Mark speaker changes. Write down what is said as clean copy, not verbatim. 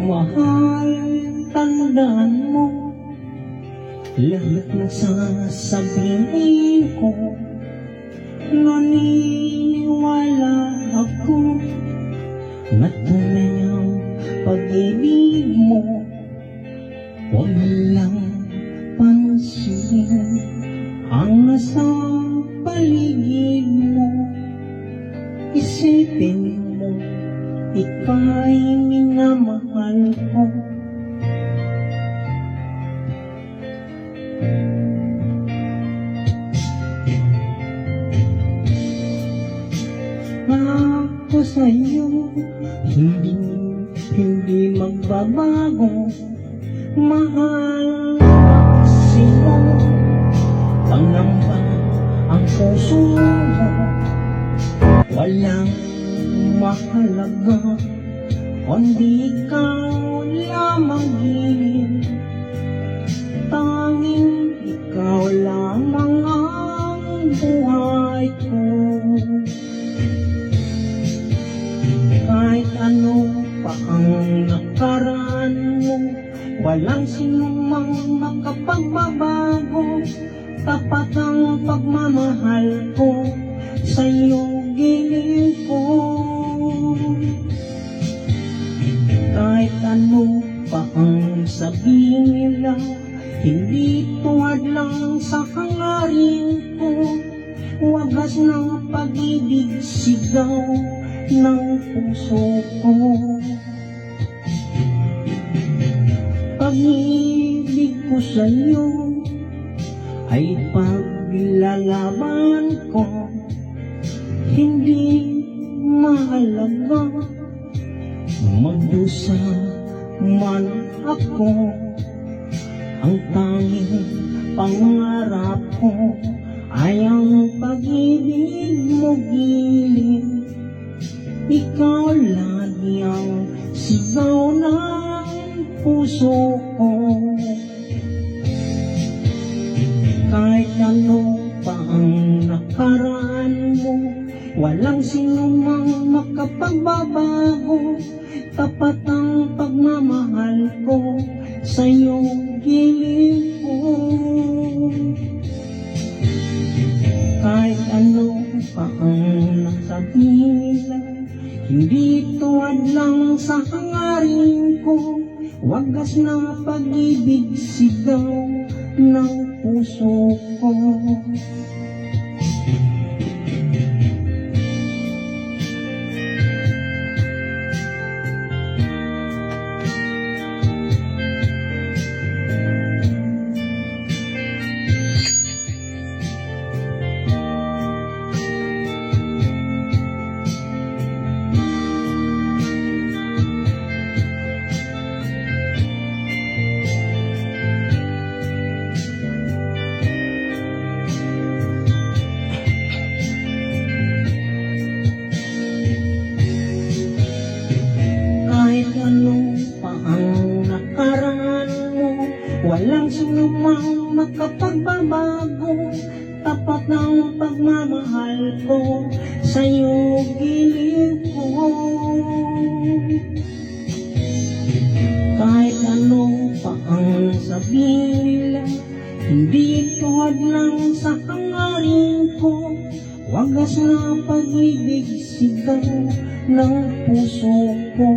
Speaker 1: Mahal, tandaan mo lahat ng sasabihin ko. Naniniwala ako na tunay ang pag-ibig mo. Huwag lang pansinin ang nasa paligid mo. Isipin mo, ika'y minamahal ko. Ako sa'yo, hindi magbabago. Mahal sa'yo, pangamba ang puso mo. Walang mahalaga, kundi ikaw lamang din. Tanging ikaw lamang ang buhay ko. Kahit ano pa ang nakaraan mo, walang sinumang makapagbabago. Tapat ang pagmamahal ko sa'yo, giliw ko. Kahit ano pa ang sabihin nila, hindi tuwad lang sa hangarin ko. Wagas ng pag-ibig, sigaw ng puso ko. Pag-ibig ko sa'yo ay paglalaban ko. Hindi mahalaga magdusa man ako. Ang tanging pangarap ko ay ang pag-ibig mo, giliw. Ikaw lagi ang sigaw ng puso ko. Kahit ano pa ang nakaraan mo, walang sinumang makapagbabago. Tapat ang pagmamahal ko sa'yo, giliw ko. Kahit ano pa ang nasabihin nila, hindi tuwad lang sa hangarin ko. Wagas na pag-ibig, sigaw ng puso ko. Walang sinumang makapagbabago. Tapat ng pagmamahal ko sa'yo, giliw ko. Kahit ano pa ang sabihin nila, hindi tuwad lang sa hangarin ko. Wagas na pag-ibig, sigaw ng puso ko.